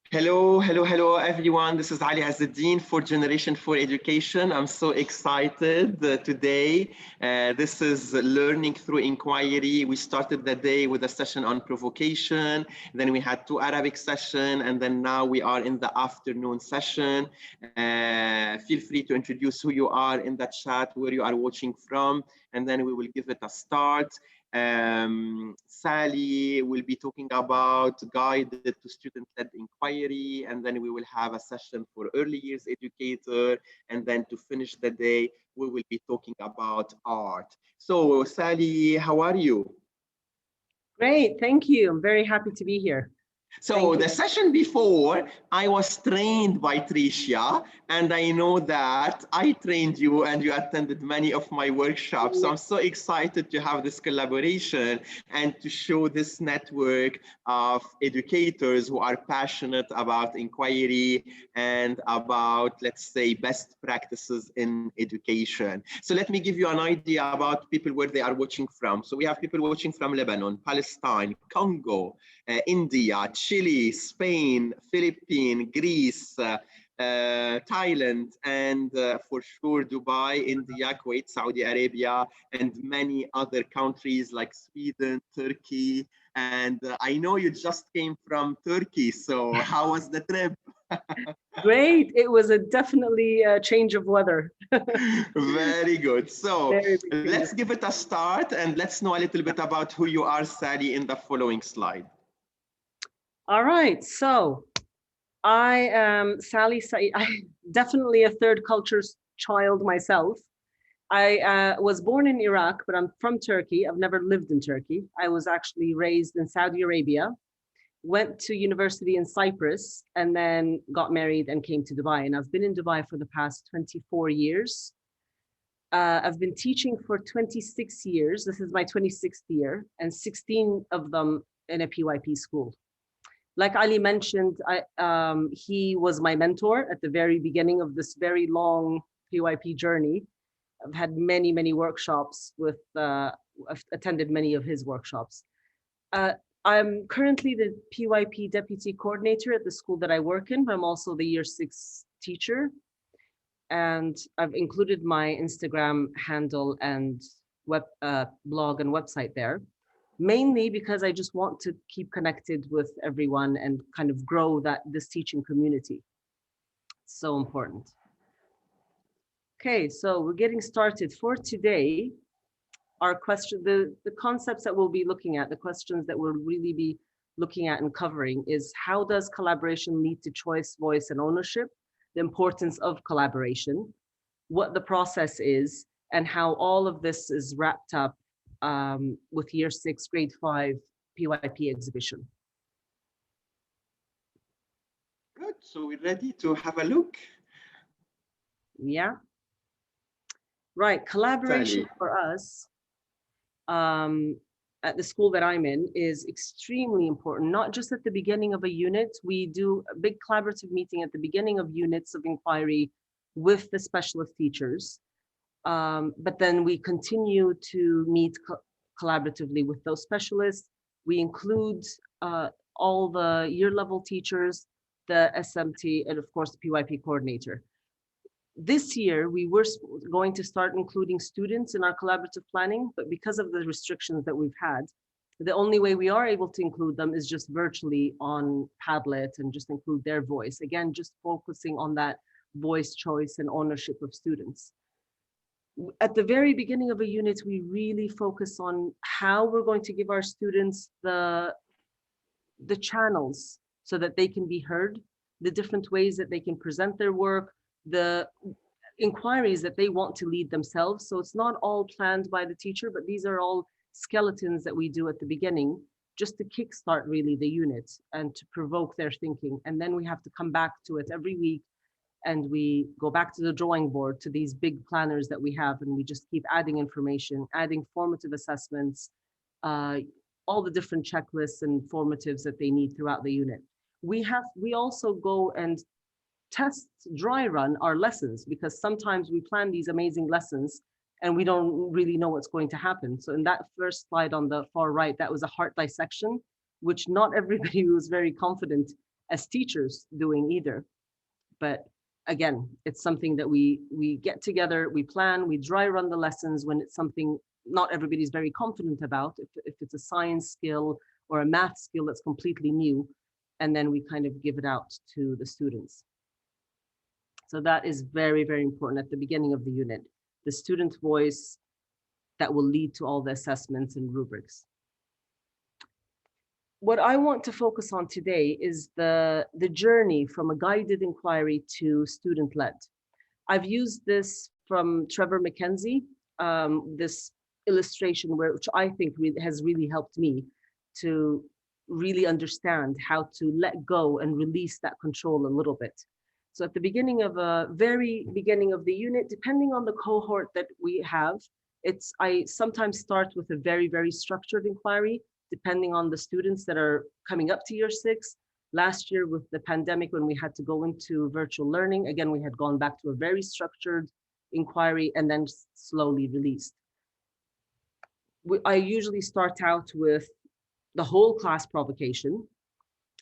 Hello, everyone. This is Ali Azzeddin for Generation 4 Education. I'm so excited today. This is Learning Through Inquiry. We started the day with a session on provocation. Then we had 2 Arabic sessions, and then now we are in the afternoon session. Feel free to introduce who you are in the chat, where you are watching from, and then we will give it a start. Sally will be talking about guided to student-led inquiry, and then we will have a session for early years educator, and then to finish the day, we will be talking about art. So Sally, how are you? Great, thank you. I'm very happy to be here. So the session before, I was trained by Tricia, and I know that I trained you and you attended many of my workshops. So I'm so excited to have this collaboration and to show this network of educators who are passionate about inquiry and about, let's say, best practices in education. So let me give you an idea about people where they are watching from. So we have people watching from Lebanon, Palestine, Congo, India, Chile, Spain, Philippines, Greece, Thailand, and for sure Dubai, India, Kuwait, Saudi Arabia, and many other countries like Sweden, Turkey. And I know you just came from Turkey, so how was the trip? Great, it was definitely a change of weather. Very good. So let's give it a start and let's know a little bit about who you are, Sally, in the following slide. All right, so I am Sally Saaid. I'm definitely a third culture child myself. I was born in Iraq, but I'm from Turkey. I've never lived in Turkey. I was actually raised in Saudi Arabia, went to university in Cyprus, and then got married and came to Dubai. And I've been in Dubai for the past 24 years. I've been teaching for 26 years. This is my 26th year, and 16 of them in a PYP school. Like Ali mentioned, he was my mentor at the very beginning of this very long PYP journey. I've had many, many workshops with, I've attended many of his workshops. I'm currently the PYP Deputy Coordinator at the school that I work in, but I'm also the Year 6 teacher. And I've included my Instagram handle and blog and website there, mainly because I just want to keep connected with everyone and kind of grow this teaching community. It's so important. Okay, so we're getting started. For today, our question, the concepts that we'll be looking at, the questions that we'll really be looking at and covering is how does collaboration lead to choice, voice, and ownership? The importance of collaboration, what the process is, and how all of this is wrapped up with Year 6, Grade 5 PYP exhibition. Good, so we're ready to have a look. Yeah. Right, collaboration for us at the school that I'm in is extremely important, not just at the beginning of a unit. We do a big collaborative meeting at the beginning of units of inquiry with the specialist teachers. But then we continue to meet collaboratively with those specialists. We include all the year level teachers, the SMT, and of course, the PYP coordinator. This year, we were going to start including students in our collaborative planning, but because of the restrictions that we've had, the only way we are able to include them is just virtually on Padlet and just include their voice. Again, just focusing on that voice, choice, and ownership of students. At the very beginning of a unit, we really focus on how we're going to give our students the channels so that they can be heard, the different ways that they can present their work, the inquiries that they want to lead themselves. So it's not all planned by the teacher, but these are all skeletons that we do at the beginning just to kickstart really the unit and to provoke their thinking. And then we have to come back to it every week and we go back to the drawing board, to these big planners that we have, and we just keep adding information, adding formative assessments, all the different checklists and formatives that they need throughout the unit. We also go and test dry run our lessons, because sometimes we plan these amazing lessons and we don't really know what's going to happen. So in that first slide on the far right, that was a heart dissection, which not everybody was very confident as teachers doing either. But again, it's something that we get together, we plan, we dry run the lessons when it's something not everybody's very confident about, if it's a science skill or a math skill that's completely new, and then we kind of give it out to the students. So that is very, very important at the beginning of the unit, the student voice that will lead to all the assessments and rubrics. What I want to focus on today is the journey from a guided inquiry to student-led. I've used this from Trevor Mackenzie, this illustration which I think has really helped me to really understand how to let go and release that control a little bit. So at the very beginning of the unit, depending on the cohort that we have, I sometimes start with a very, very structured inquiry, depending on the students that are coming up to year 6. Last year with the pandemic, when we had to go into virtual learning, again, we had gone back to a very structured inquiry and then slowly released. I usually start out with the whole class provocation,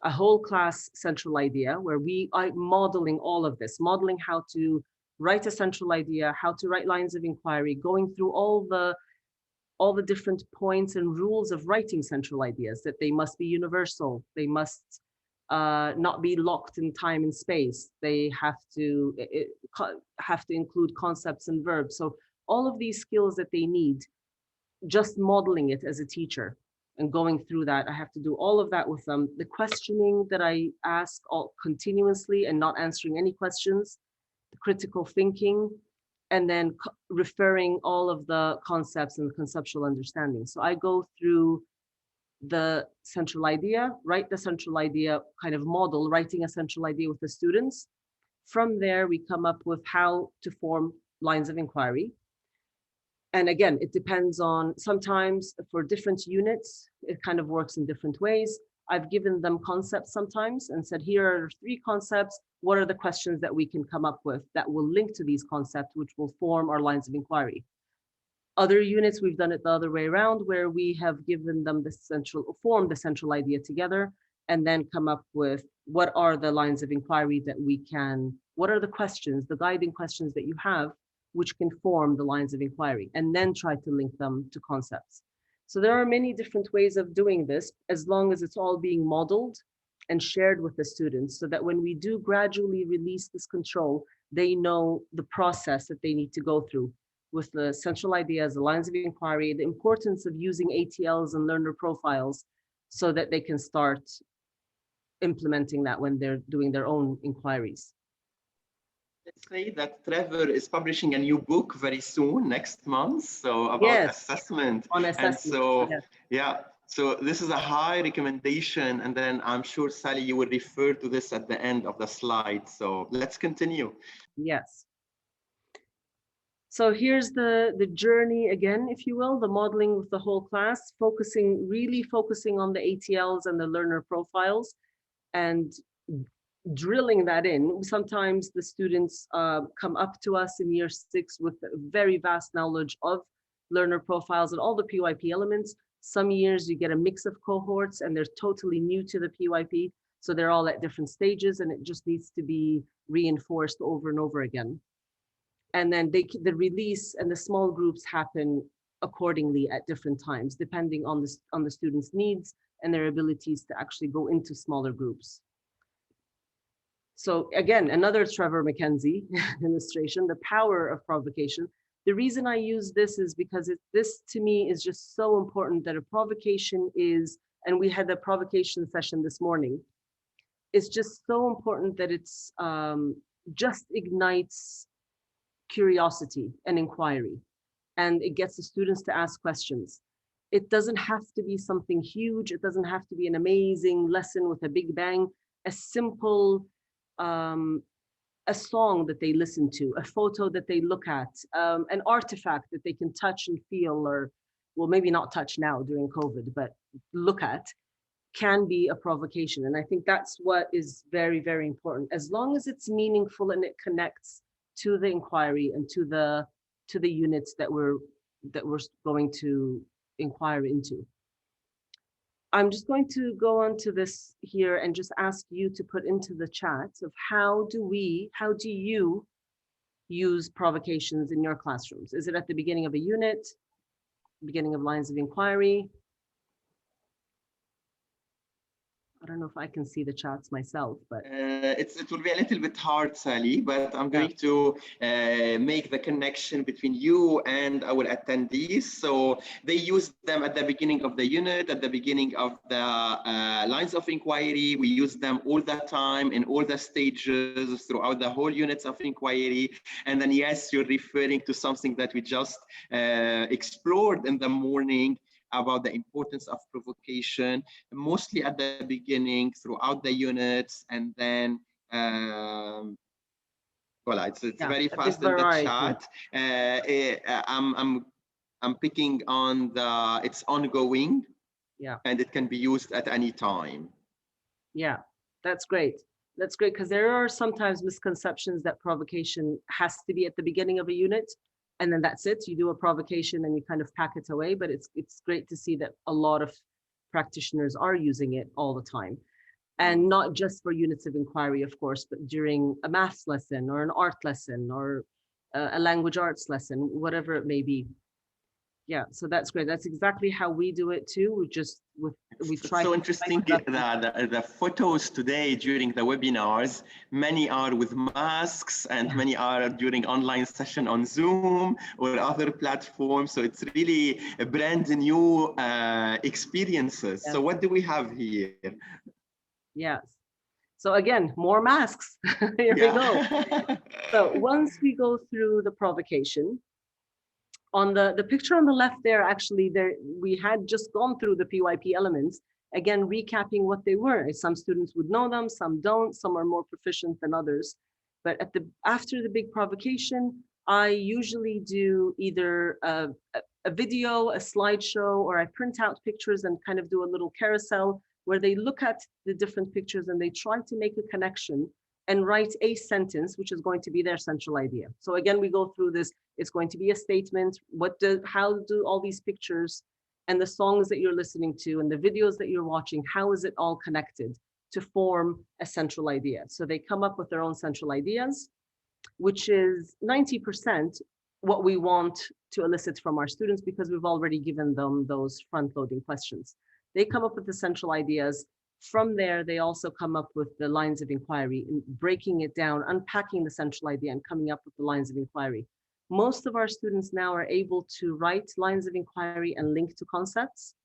a whole class central idea, where I'm modeling all of this, modeling how to write a central idea, how to write lines of inquiry, going through all the different points and rules of writing central ideas, that they must be universal, they must not be locked in time and space, they have to include concepts and verbs. So all of these skills that they need, just modeling it as a teacher and going through that, I have to do all of that with them. The questioning that I ask continuously and not answering any questions, the critical thinking, and then referring all of the concepts and conceptual understanding. So I go through the central idea, write the central idea, kind of model writing a central idea with the students. From there, we come up with how to form lines of inquiry. And again, it depends on, sometimes for different units, it kind of works in different ways. I've given them concepts sometimes and said, here are 3 concepts. What are the questions that we can come up with that will link to these concepts, which will form our lines of inquiry? Other units, we've done it the other way around, where we have given them the central idea together, and then come up with what are the lines of inquiry that we can, what are the questions, the guiding questions that you have, which can form the lines of inquiry, and then try to link them to concepts. So there are many different ways of doing this, as long as it's all being modeled and shared with the students, so that when we do gradually release this control, they know the process that they need to go through with the central ideas, the lines of inquiry, the importance of using ATLs and learner profiles, so that they can start implementing that when they're doing their own inquiries. Let's say that Trevor is publishing a new book very soon, next month, so about assessment. On assessment. And so, yeah, so this is a high recommendation, and then I'm sure, Sally, you will refer to this at the end of the slide. So let's continue. Yes. So here's the journey again, if you will, the modeling with the whole class, really focusing on the ATLs and the learner profiles, and drilling that in. Sometimes the students come up to us in year 6 with a very vast knowledge of learner profiles and all the PYP elements. Some years you get a mix of cohorts and they're totally new to the PYP. So they're all at different stages, and it just needs to be reinforced over and over again. And then the release and the small groups happen accordingly at different times, depending on the students' needs and their abilities to actually go into smaller groups. So again, another Trevor Mackenzie illustration, the power of provocation. The reason I use this is because this to me is just so important, that a provocation is, and we had a provocation session this morning, it's just so important that it's just ignites curiosity and inquiry, and it gets the students to ask questions. It doesn't have to be something huge. It doesn't have to be an amazing lesson with a big bang. A simple, a song that they listen to, a photo that they look at, an artifact that they can touch and feel, or, well, maybe not touch now during COVID, but look at, can be a provocation. And I think that's what is very, very important. As long as it's meaningful and it connects to the inquiry and to the units that we're going to inquire into. I'm just going to go on to this here and just ask you to put into the chat of how do you use provocations in your classrooms? Is it at the beginning of a unit, beginning of lines of inquiry? I don't know if I can see the chats myself, but it will be a little bit hard, Sally, but I'm yeah. going to make the connection between you and our attendees. So they use them at the beginning of the unit, at the beginning of the lines of inquiry. We use them all the time in all the stages throughout the whole units of inquiry. And then, yes, you're referring to something that we just explored in the morning about the importance of provocation, mostly at the beginning, throughout the units, and then voila, it's Yeah, very fast in the chat. I'm picking on it's ongoing, yeah, and it can be used at any time. Yeah, that's great. That's great because there are sometimes misconceptions that provocation has to be at the beginning of a unit, and then that's it. You do a provocation and you kind of pack it away. But it's great to see that a lot of practitioners are using it all the time, and not just for units of inquiry, of course, but during a maths lesson or an art lesson or a language arts lesson, whatever it may be. Yeah, so that's great. That's exactly how we do it too. We try. So interesting. The photos today during the webinars, many are with masks and many are during online session on Zoom or other platforms. So it's really a brand new experiences. Yes. So what do we have here? Yes. So again, more masks. Here we go. So once we go through the provocation, on the picture on the left there, actually, we had just gone through the PYP elements, again, recapping what they were. Some students would know them, some don't, some are more proficient than others. But after the big provocation, I usually do either a video, a slideshow, or I print out pictures and kind of do a little carousel where they look at the different pictures and they try to make a connection and write a sentence, which is going to be their central idea. So again, we go through this. It's going to be a statement. How do all these pictures and the songs that you're listening to and the videos that you're watching, how is it all connected to form a central idea? So they come up with their own central ideas, which is 90% what we want to elicit from our students because we've already given them those front-loading questions. They come up with the central ideas. From there, they also come up with the lines of inquiry, and breaking it down, unpacking the central idea and coming up with the lines of inquiry. Most of our students now are able to write lines of inquiry and link to concepts.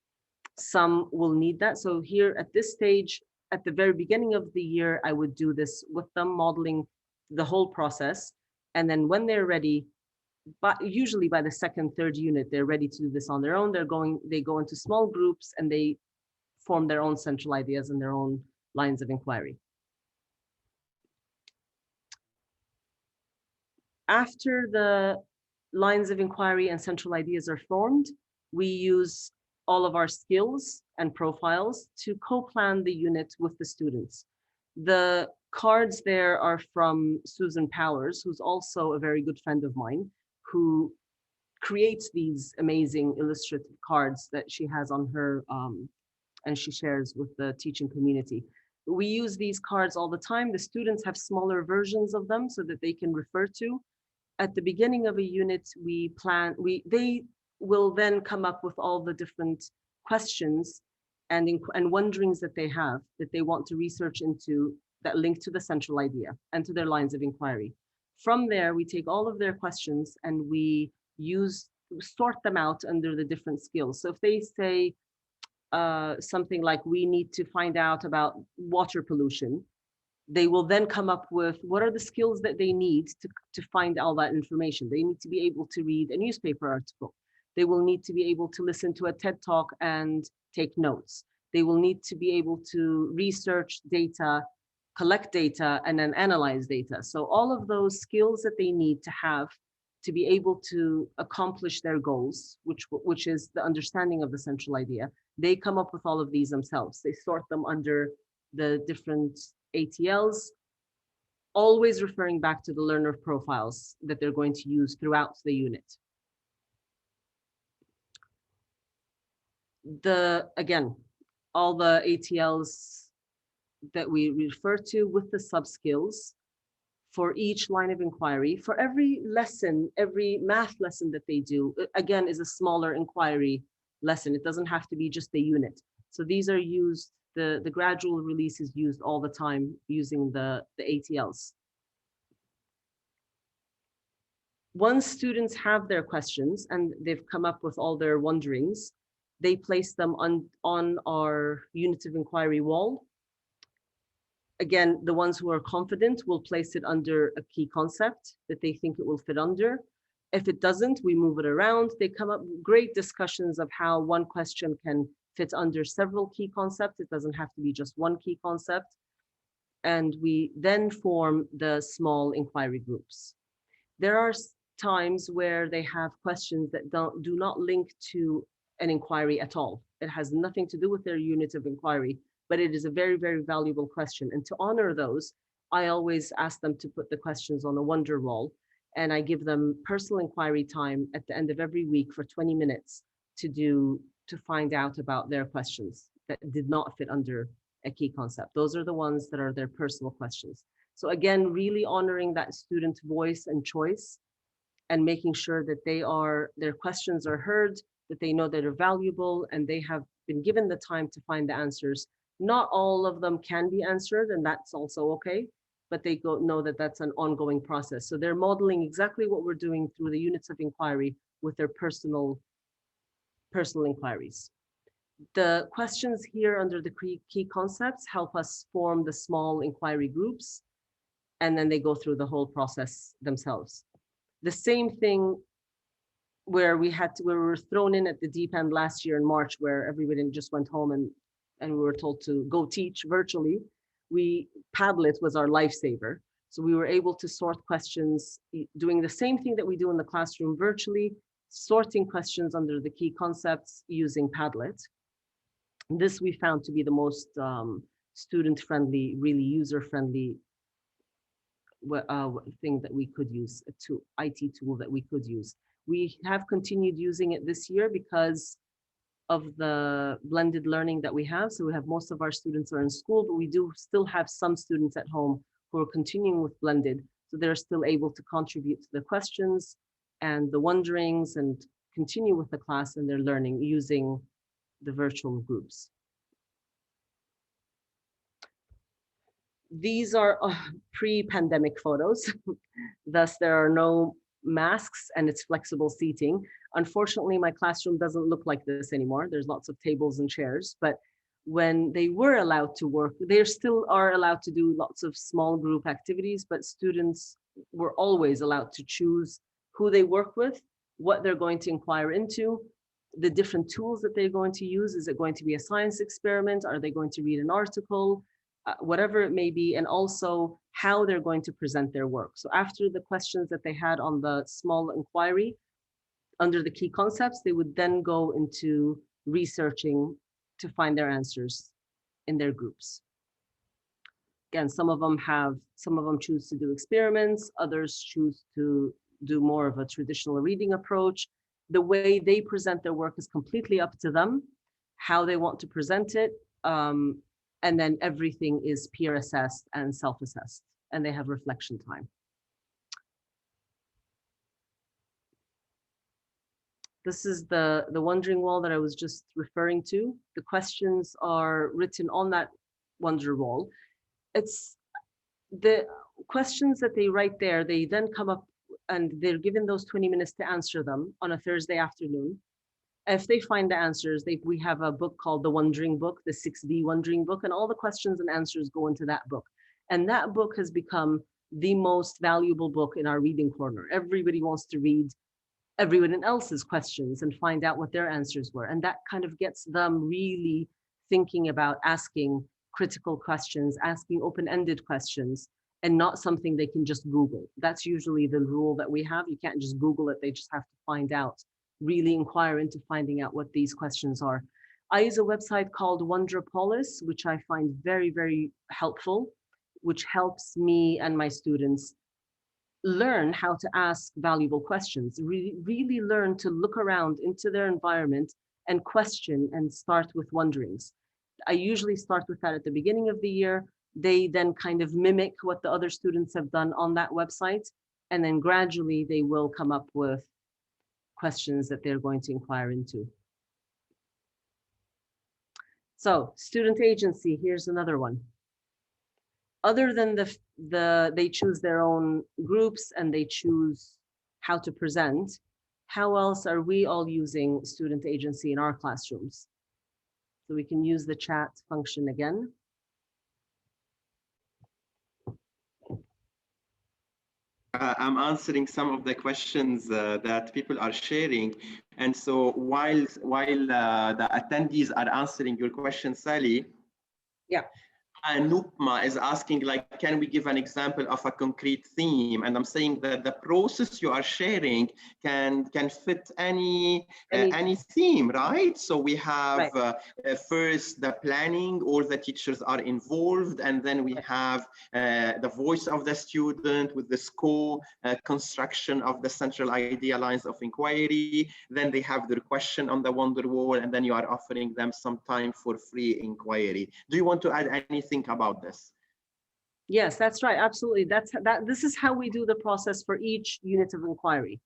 Some will need that. So here at this stage, at the very beginning of the year, I would do this with them, modeling the whole process. And then when they're ready, but usually by the second, third unit, they're ready to do this on their own. They go into small groups and they form their own central ideas and their own lines of inquiry. After the lines of inquiry and central ideas are formed, we use all of our skills and profiles to co-plan the unit with the students. The cards there are from Susan Powers, who's also a very good friend of mine, who creates these amazing illustrative cards that she has on her and she shares with the teaching community. We use these cards all the time. The students have smaller versions of them so that they can refer to. At the beginning of a unit, they will then come up with all the different questions and wonderings that they have that they want to research into that link to the central idea and to their lines of inquiry. From there, we take all of their questions and we sort them out under the different skills. So if they say, something like we need to find out about water pollution, they will then come up with what are the skills that they need to find all that information. They need to be able to read a newspaper article. They will need to be able to listen to a TED Talk and take notes. They will need to be able to research data, collect data, and then analyze data. So all of those skills that they need to have to be able to accomplish their goals, which is the understanding of the central idea, they come up with all of these themselves. They sort them under the different ATLs, always referring back to the learner profiles that they're going to use throughout the unit. Again, all the ATLs that we refer to with the sub-skills for each line of inquiry. For every lesson, every math lesson that they do, again, is a smaller inquiry lesson. It doesn't have to be just a unit. So these are used, the gradual release is used all the time using the ATLs. Once students have their questions and they've come up with all their wonderings, they place them on our unit of inquiry wall. Again, the ones who are confident will place it under a key concept that they think it will fit under. If it doesn't, we move it around. They come up with great discussions of how one question can fit under several key concepts. It doesn't have to be just one key concept. And we then form the small inquiry groups. There are times where they have questions that do not link to an inquiry at all. It has nothing to do with their unit of inquiry, but it is a very, very valuable question. And to honor those, I always ask them to put the questions on a wonder wall, and I give them personal inquiry time at the end of every week for 20 minutes to find out about their questions that did not fit under a key concept. Those are the ones that are their personal questions. So again, really honoring that student voice and choice and making sure that their questions are heard, that they know that they're valuable and they have been given the time to find the answers. Not all of them can be answered, and that's also okay, but they know that that's an ongoing process. So they're modeling exactly what we're doing through the units of inquiry with their personal inquiries. The questions here under the key concepts help us form the small inquiry groups, and then they go through the whole process themselves. The same thing where we were thrown in at the deep end last year in March, where everybody just went home and we were told to go teach virtually. Padlet was our lifesaver. So we were able to sort questions, doing the same thing that we do in the classroom virtually, sorting questions under the key concepts using Padlet. This we found to be the most student-friendly, really user-friendly thing that we could use, IT tool that we could use. We have continued using it this year because of the blended learning that we have. So we have most of our students are in school, but we do still have some students at home who are continuing with blended. So they're still able to contribute to the questions and the wonderings and continue with the class and their learning using the virtual groups. These are pre-pandemic photos. Thus, there are no masks and it's flexible seating. Unfortunately, my classroom doesn't look like this anymore. There's lots of tables and chairs, but when they were allowed to work, they still are allowed to do lots of small group activities, but students were always allowed to choose who they work with, what they're going to inquire into, the different tools that they're going to use. Is it going to be a science experiment? Are they going to read an article? Whatever it may be, and also how they're going to present their work. So after the questions that they had on the small inquiry, under the key concepts, they would then go into researching to find their answers in their groups. Again, some of them choose to do experiments, others choose to do more of a traditional reading approach. The way they present their work is completely up to them, how they want to present it. And then everything is peer assessed and self-assessed, and they have reflection time. This is the wondering wall that I was just referring to. The questions are written on that wonder wall. It's the questions that they write there, they then come up and they're given those 20 minutes to answer them on a Thursday afternoon. If they find the answers, we have a book called the Wondering Book, the 6D Wondering Book, and all the questions and answers go into that book. And that book has become the most valuable book in our reading corner. Everybody wants to read everyone else's questions and find out what their answers were. And that kind of gets them really thinking about asking critical questions, asking open-ended questions, and not something they can just Google. That's usually the rule that we have. You can't just Google it, they just have to find out, really inquire into finding out what these questions are. I use a website called Wonderopolis, which I find very, very helpful, which helps me and my students learn how to ask valuable questions, really learn to look around into their environment and question and start with wonderings. I usually start with that at the beginning of the year. They then kind of mimic what the other students have done on that website. And then gradually they will come up with questions that they're going to inquire into. So student agency, here's another one. Other than they choose their own groups and they choose how to present, how else are we all using student agency in our classrooms? So we can use the chat function again. I'm answering some of the questions that people are sharing. And so while the attendees are answering your question, Sally, yeah. And Nupma is asking, like, can we give an example of a concrete theme? And I'm saying that the process you are sharing can fit any theme, right? So we have first the planning, all the teachers are involved, and then we have the voice of the student with the score, construction of the central idea lines of inquiry. Then they have their question on the wonder wall, and then you are offering them some time for free inquiry. Do you want to add anything about this? Yes, that's right. Absolutely. This is how we do the process for each unit of inquiry.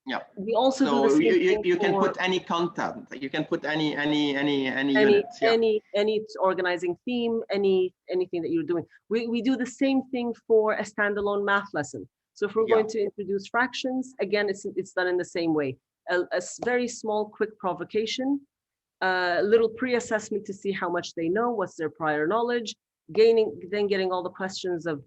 Yeah. We also do the same you can put any content. You can put any unit. Yeah. Any organizing theme, anything that you're doing. We do the same thing for a standalone math lesson. So if we're going to introduce fractions, again, it's done in the same way. A very small, quick provocation, a little pre-assessment to see how much they know, what's their prior knowledge, getting all the questions of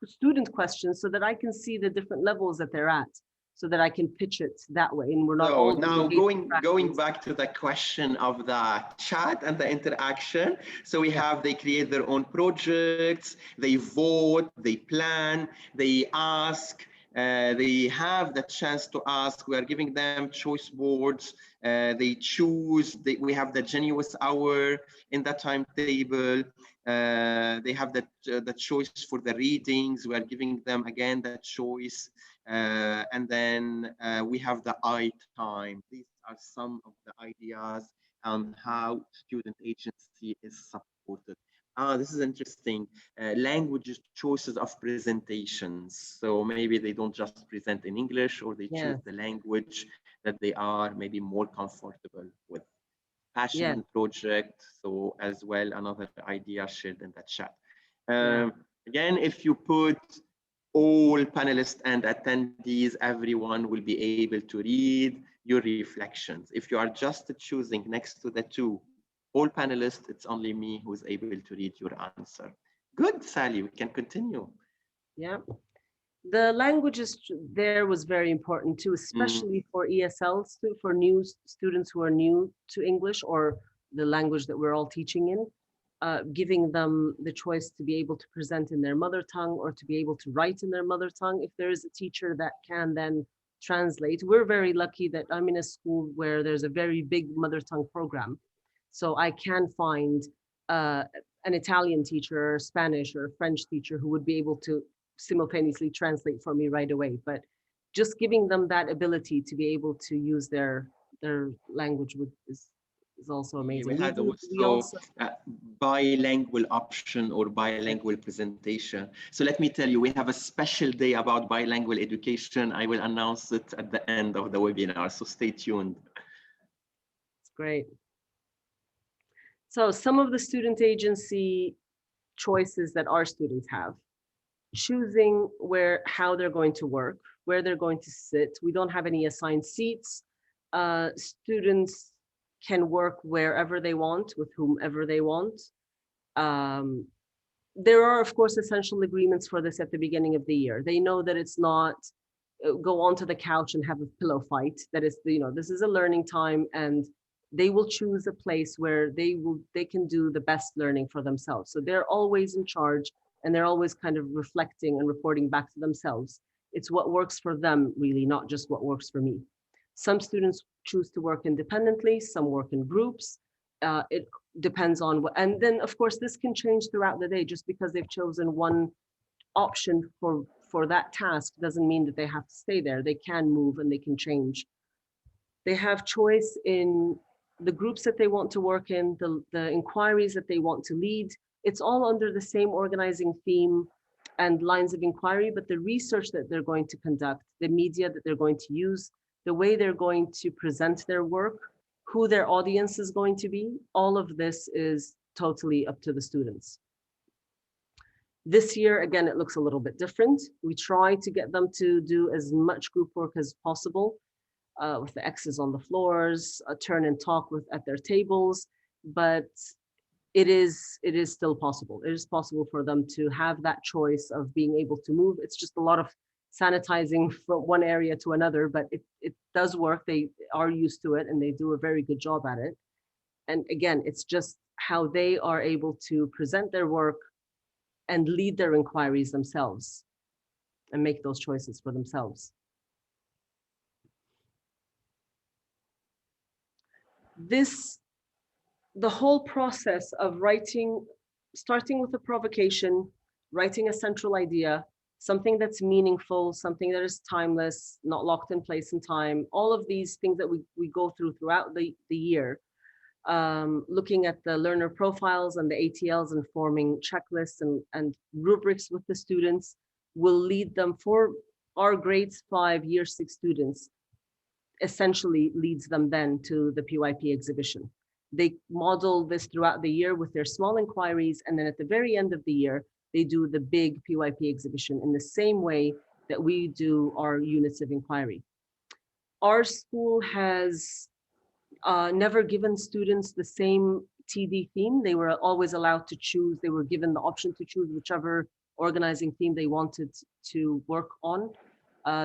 student questions so that I can see the different levels that they're at, so that I can pitch it that way. And we're not all now going back to the question of the chat and the interaction. So we have, they create their own projects, they vote, they plan, they ask, they have the chance to ask. We are giving them choice boards. They choose. We have the Genius hour in the timetable. They have the choice for the readings. We are giving them again the choice. And then we have the I time. These are some of the ideas on how student agency is supported. This is interesting. Language choices of presentations. So maybe they don't just present in English, or they choose the language that they are maybe more comfortable with. Passion project. So as well, another idea shared in the chat. Again, if you put all panelists and attendees, everyone will be able to read your reflections. If you are just choosing next to the two, all panelists, it's only me who's able to read your answer. Good, Sally, we can continue. Yeah, the languages there was very important too, especially for ESLs, for new students who are new to English or the language that we're all teaching in. Giving them the choice to be able to present in their mother tongue or to be able to write in their mother tongue. If there is a teacher that can then translate, we're very lucky that I'm in a school where there's a very big mother tongue program. So I can find an Italian teacher, or Spanish or a French teacher who would be able to simultaneously translate for me right away. But just giving them that ability to be able to use their language is also amazing. We had also a bilingual option or bilingual presentation. So let me tell you, we have a special day about bilingual education. I will announce it at the end of the webinar, so stay tuned. It's great. So some of the student agency choices that our students have: choosing how they're going to work, where they're going to sit. We don't have any assigned seats. Students can work wherever they want, with whomever they want. There are, of course, essential agreements for this at the beginning of the year. They know that it's not go onto the couch and have a pillow fight. That is, this is a learning time, and they will choose a place where they can do the best learning for themselves. So they're always in charge, and they're always kind of reflecting and reporting back to themselves. It's what works for them, really, not just what works for me. Some students choose to work independently, some work in groups. It depends on what, and then of course this can change throughout the day. Just because they've chosen one option for that task doesn't mean that they have to stay there. They can move and they can change. They have choice in the groups that they want to work in, the inquiries that they want to lead. It's all under the same organizing theme and lines of inquiry, but the research that they're going to conduct, the media that they're going to use, the way they're going to present their work, who their audience is going to be, all of this is totally up to the students. This year, again, it looks a little bit different. We try to get them to do as much group work as possible with the X's on the floors, a turn and talk at their tables, but it is still possible. It is possible for them to have that choice of being able to move. It's just a lot of sanitizing from one area to another, but it does work. They are used to it and they do a very good job at it. And again, it's just how they are able to present their work and lead their inquiries themselves and make those choices for themselves. The whole process of writing, starting with a provocation, writing a central idea, something that's meaningful, something that is timeless, not locked in place in time, all of these things that we go throughout the year, looking at the learner profiles and the ATLs and forming checklists and rubrics with the students will lead them for our grades 5, year 6 students, essentially leads them then to the PYP exhibition. They model this throughout the year with their small inquiries, and then at the very end of the year, they do the big PYP exhibition in the same way that we do our units of inquiry. Our school has never given students the same TD theme. They were always allowed to choose. They were given the option to choose whichever organizing theme they wanted to work on.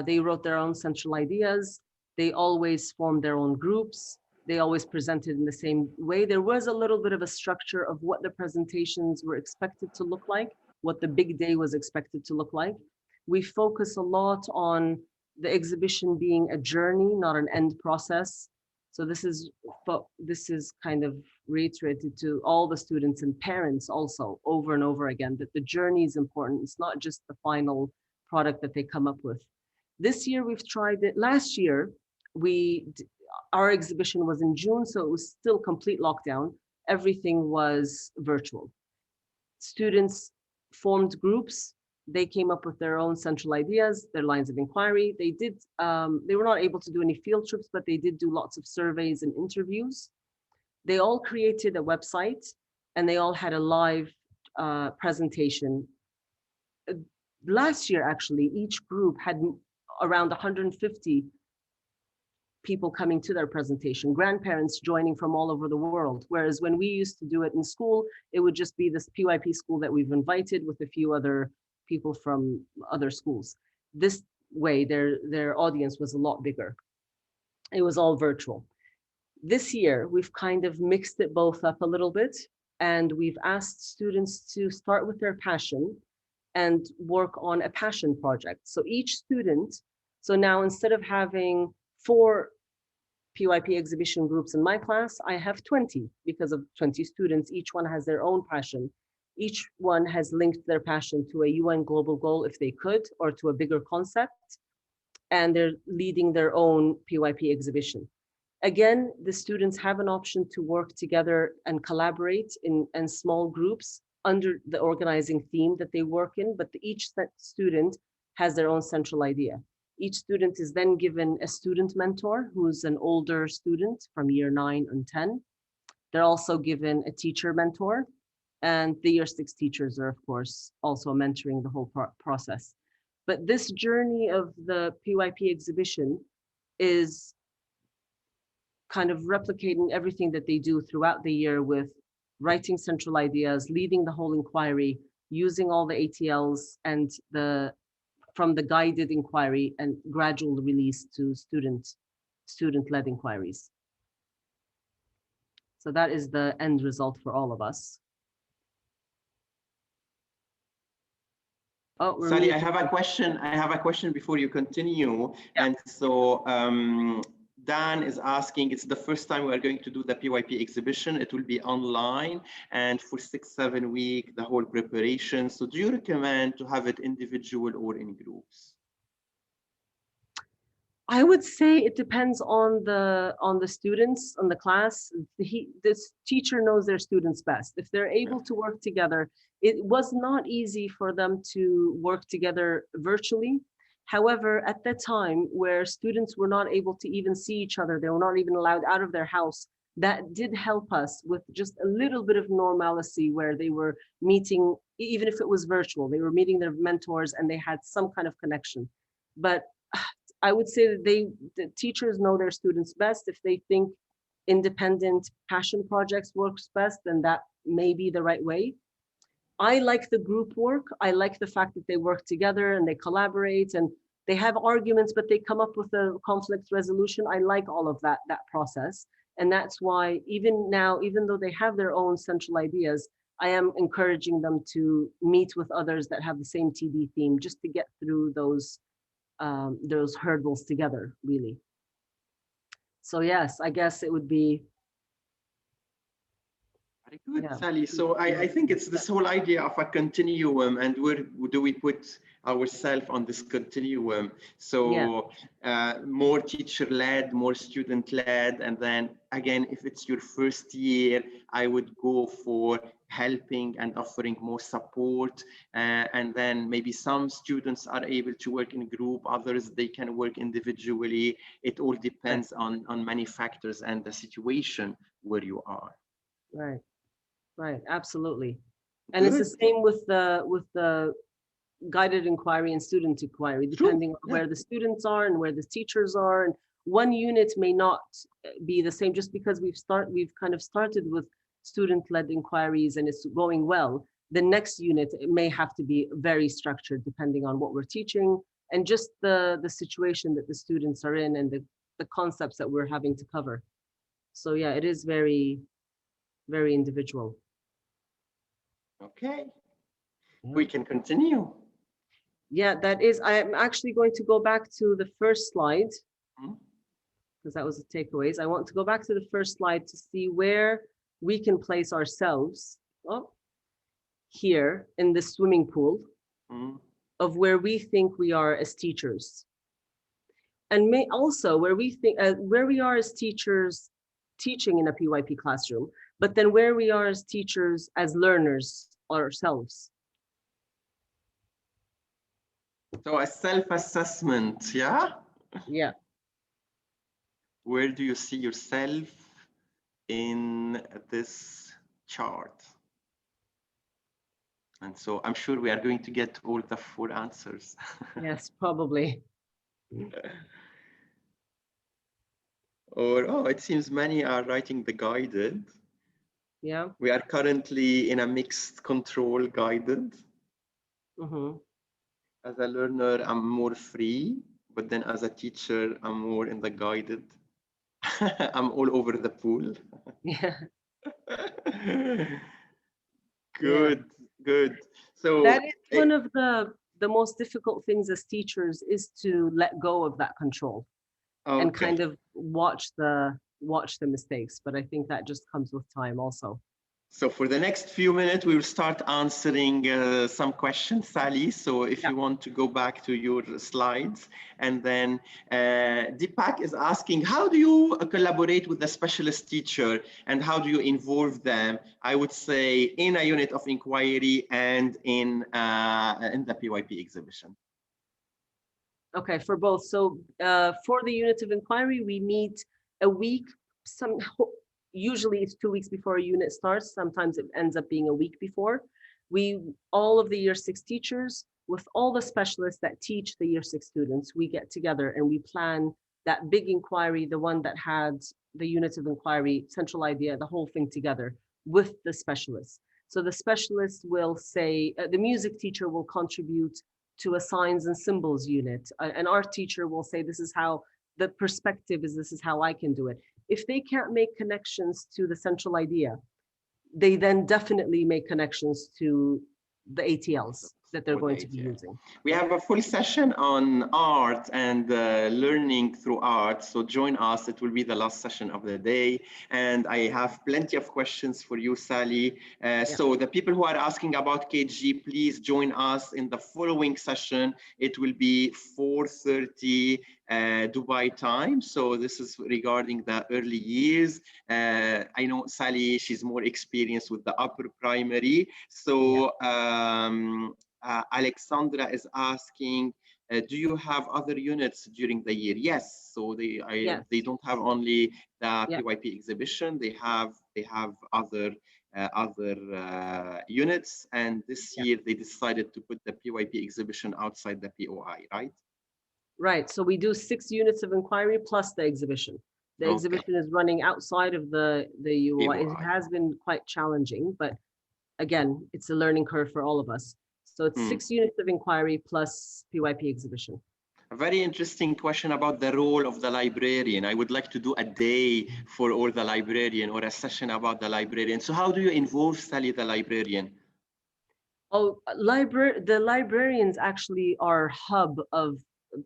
They wrote their own central ideas. They always formed their own groups. They always presented in the same way. There was a little bit of a structure of what the presentations were expected to look like, what the big day was expected to look like. We focus a lot on the exhibition being a journey, not an end process. So this is kind of reiterated to all the students and parents also over and over again, that the journey is important. It's not just the final product that they come up with. This year we've tried it. Last year, our exhibition was in June, so it was still complete lockdown. Everything was virtual. Students formed groups. They came up with their own central ideas, their lines of inquiry. They were not able to do any field trips, but they did do lots of surveys and interviews. They all created a website and they all had a live presentation. Last year, actually, each group had around 150 people coming to their presentation, grandparents joining from all over the world. Whereas when we used to do it in school, it would just be this PYP school that we've invited with a few other people from other schools. This way, their audience was a lot bigger. It was all virtual. This year, we've kind of mixed it both up a little bit, and we've asked students to start with their passion and work on a passion project. So each student, so now instead of having 4 PYP exhibition groups in my class, I have 20 because of 20 students. Each one has their own passion. Each one has linked their passion to a UN global goal if they could, or to a bigger concept, and they're leading their own PYP exhibition. Again, the students have an option to work together and collaborate in small groups under the organizing theme that they work in, but each student has their own central idea. Each student is then given a student mentor who's an older student from year 9 and 10. They're also given a teacher mentor, and the year 6 teachers are, of course, also mentoring the whole process. But this journey of the PYP exhibition is kind of replicating everything that they do throughout the year with writing central ideas, leading the whole inquiry, using all the ATLs and from the guided inquiry and gradual release to student-led inquiries. So that is the end result for all of us. Oh, Sally, I have a question. I have a question before you continue. Yeah. And so Dan is asking, it's the first time we are going to do the PYP exhibition. It will be online and for 6-7 weeks, the whole preparation. So do you recommend to have it individual or in groups? I would say it depends on the students, on the class. This teacher knows their students best. If they're able to work together, it was not easy for them to work together virtually. However, at that time where students were not able to even see each other, they were not even allowed out of their house, that did help us with just a little bit of normalcy where they were meeting, even if it was virtual, they were meeting their mentors and they had some kind of connection. But I would say that the teachers know their students best. If they think independent passion projects works best, then that may be the right way. I like the group work. I like the fact that they work together and they collaborate and they have arguments, but they come up with a conflict resolution. I like all of that process. And that's why even now, even though they have their own central ideas, I am encouraging them to meet with others that have the same TD theme just to get through those hurdles together, really. So yes, I guess it would be. Very good, Sally. So I think it's this whole idea of a continuum, and where do we put ourselves on this continuum? So more teacher-led, more student-led, and then again, if it's your first year, I would go for helping and offering more support, and then maybe some students are able to work in a group, others they can work individually. It all depends on many factors and the situation where you are. Right, absolutely. And it's the same with the guided inquiry and student inquiry, depending on where the students are and where the teachers are. And one unit may not be the same. Just because we've kind of started with student-led inquiries and it's going well, the next unit it may have to be very structured depending on what we're teaching and just the situation that the students are in and the concepts that we're having to cover. So yeah, it is very, very individual. Okay, we can continue. Yeah, that is, I'm actually going to go back to the first slide because that was the takeaways. I want to go back to the first slide to see where we can place ourselves here in the swimming pool of where we think we are as teachers. And may also where we think, where we are as teachers teaching in a PYP classroom, but then where we are as teachers, as learners ourselves. So a self-assessment, yeah? Yeah. Where do you see yourself in this chart? And so I'm sure we are going to get all the 4 answers. Yes, probably. Or, it seems many are writing the guided. Yeah. We are currently in a mixed control guided. As a learner, I'm more free, but then as a teacher, I'm more in the guided. I'm all over the pool. Yeah. Good. So that is one of the most difficult things as teachers is to let go of that control and kind of watch the mistakes. But I think that just comes with time also. So for the next few minutes, we will start answering some questions, Sally. So if you want to go back to your slides, and then Deepak is asking, how do you collaborate with the specialist teacher and how do you involve them? I would say in a unit of inquiry and in the PYP exhibition. Okay, for both. So for the unit of inquiry, we meet a week, usually it's 2 weeks before a unit starts. Sometimes it ends up being a week before. All of the year 6 teachers with all the specialists that teach the year 6 students, we get together and we plan that big inquiry, the one that had the unit of inquiry, central idea, the whole thing together with the specialists. So the specialist will say, the music teacher will contribute to a signs and symbols unit. An art teacher will say, this is how the perspective is, this is how I can do it. If they can't make connections to the central idea, they then definitely make connections to the ATLs that they're going to be using. We have a full session on art and learning through art. So join us. It will be the last session of the day. And I have plenty of questions for you, Sally. So the people who are asking about KG, please join us in the following session. It will be 4:30 Dubai time. So this is regarding the early years. I know Sally, she's more experienced with the upper primary. So Alexandra is asking, do you have other units during the year? Yes. So they don't have only the PYP exhibition. They have other units, and this year they decided to put the PYP exhibition outside the POI, right? Right. So we do 6 units of inquiry plus the exhibition. The exhibition is running outside of the UOI. It has been quite challenging, but again, it's a learning curve for all of us. So it's 6 units of inquiry plus PYP exhibition. A very interesting question about the role of the librarian. I would like to do a day for all the librarian, or a session about the librarian. So how do you involve, Sally, the librarian? Oh, the librarians actually are hub of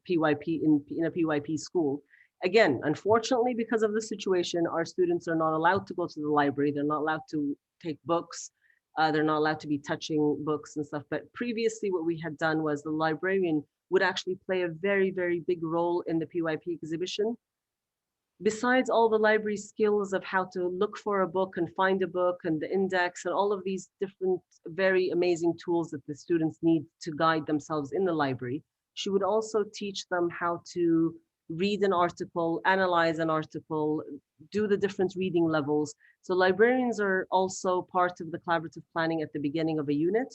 PYP in a PYP school. Again, unfortunately, because of the situation, our students are not allowed to go to the library. They're not allowed to take books. They're not allowed to be touching books and stuff. But previously, what we had done was the librarian would actually play a very, very big role in the PYP exhibition. Besides all the library skills of how to look for a book and find a book and the index and all of these different, very amazing tools that the students need to guide themselves in the library, she would also teach them how to read an article, analyze an article, do the different reading levels. So librarians are also part of the collaborative planning at the beginning of a unit.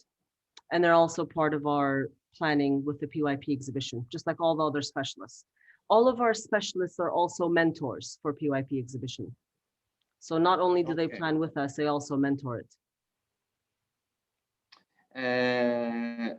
And they're also part of our planning with the PYP exhibition, just like all the other specialists. All of our specialists are also mentors for PYP exhibition. So not only do they plan with us, they also mentor it.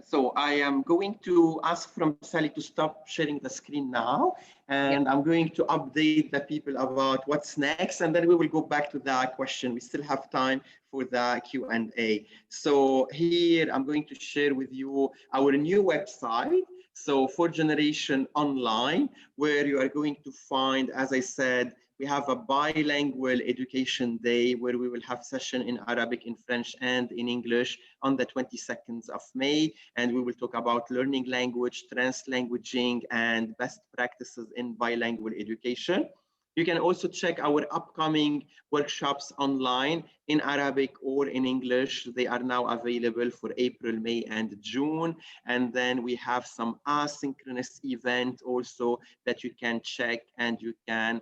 So I am going to ask from Sally to stop sharing the screen now, and I'm going to update the people about what's next, and then we will go back to the question. We still have time for the Q&A. So here I'm going to share with you our new website. So 4th Generation Online, where you are going to find, as I said, we have a bilingual education day where we will have session in Arabic, in French, and in English on the 22nd of May. And we will talk about learning language, translanguaging, and best practices in bilingual education. You can also check our upcoming workshops online in Arabic or in English. They are now available for April, May, and June. And then we have some asynchronous event also that you can check and you can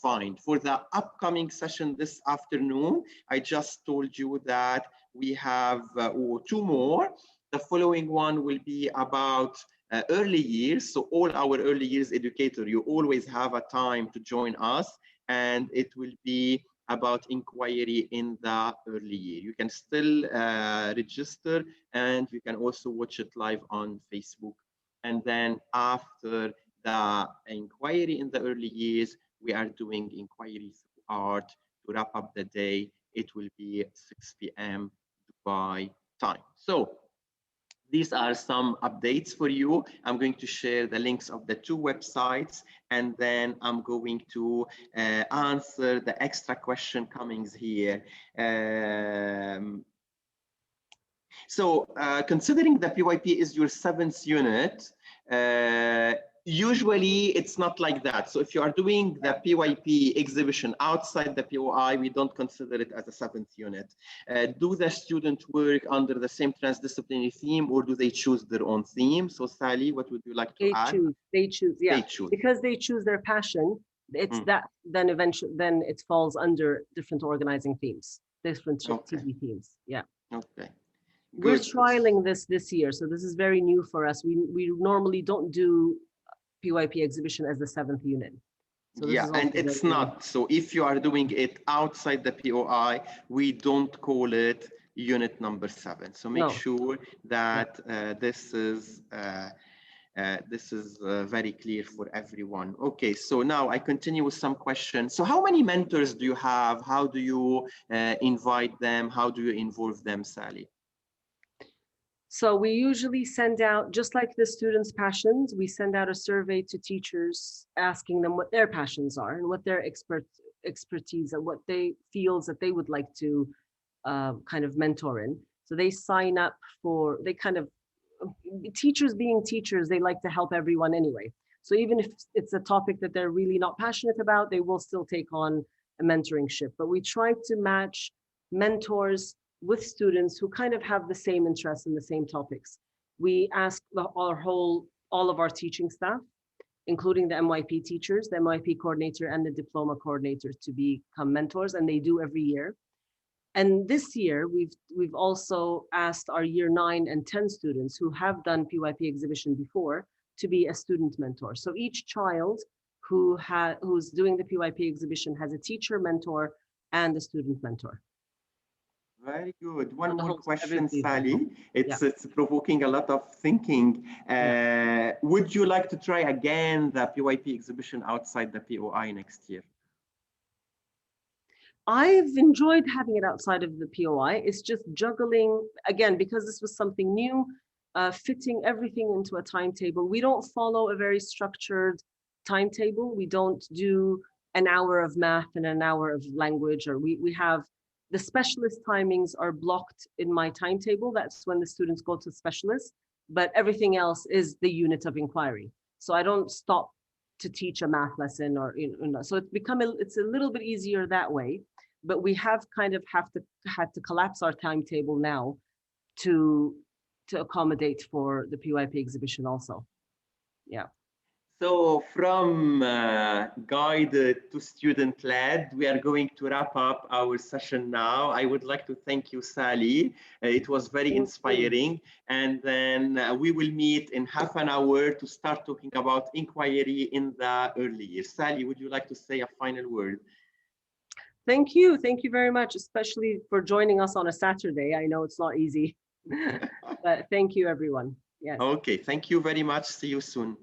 find. For the upcoming session this afternoon, I just told you that we have 2 more. The following one will be about early years. So all our early years educator, you always have a time to join us, and it will be about inquiry in the early year. You can still register, and you can also watch it live on Facebook. And then after the inquiry in the early years, we are doing inquiries art to wrap up the day. It will be 6 p.m. Dubai time. So these are some updates for you. I'm going to share the links of the 2 websites, and then I'm going to answer the extra question comings here. So considering the PYP is your 7th unit, usually it's not like that. So if you are doing the PYP exhibition outside the POI, we don't consider it as a 7th unit. Do the students work under the same transdisciplinary theme, or do they choose their own theme? So Sally, what would you like to add? They choose, yeah. They choose. Because they choose their passion, it's that then eventually, then it falls under different organizing themes, different TV themes, yeah. Okay. We're trialing this year, so this is very new for us. We normally don't do PYP exhibition as the 7th unit. So yeah, and it's not. So if you are doing it outside the POI, we don't call it unit number 7. So make sure that this is very clear for everyone. Okay, so now I continue with some questions. So how many mentors do you have? How do you invite them? How do you involve them, Sally? So we usually send out, just like the students' passions, we send out a survey to teachers asking them what their passions are and what their expertise and what they feels that they would like to kind of mentor in. So they sign up for, they kind of, teachers being teachers, they like to help everyone anyway. So even if it's a topic that they're really not passionate about, they will still take on a mentoringship. But we try to match mentors with students who kind of have the same interests in the same topics. We ask all of our teaching staff, including the MYP teachers, the MYP coordinator and the diploma coordinator, to become mentors, and they do every year. And this year, we've also asked our year 9 and 10 students who have done PYP exhibition before to be a student mentor. So each child who's doing the PYP exhibition has a teacher mentor and a student mentor. Very good. One more question, Sally. It's provoking a lot of thinking. Yeah. Would you like to try again the PYP exhibition outside the POI next year? I've enjoyed having it outside of the POI. It's just juggling, again, because this was something new, fitting everything into a timetable. We don't follow a very structured timetable. We don't do an hour of math and an hour of language, or we have the specialist timings are blocked in my timetable. That's when the students go to specialists, but everything else is the unit of inquiry. So I don't stop to teach a math lesson, or so it's a little bit easier that way. But we have kind of had to collapse our timetable now to accommodate for the PYP exhibition also. Yeah. So from guided to student-led, we are going to wrap up our session now. I would like to thank you, Sally. It was very inspiring. And then we will meet in half an hour to start talking about inquiry in the early years. Sally, would you like to say a final word? Thank you. Thank you very much, especially for joining us on a Saturday. I know it's not easy, but thank you, everyone. Yes. Okay, thank you very much. See you soon.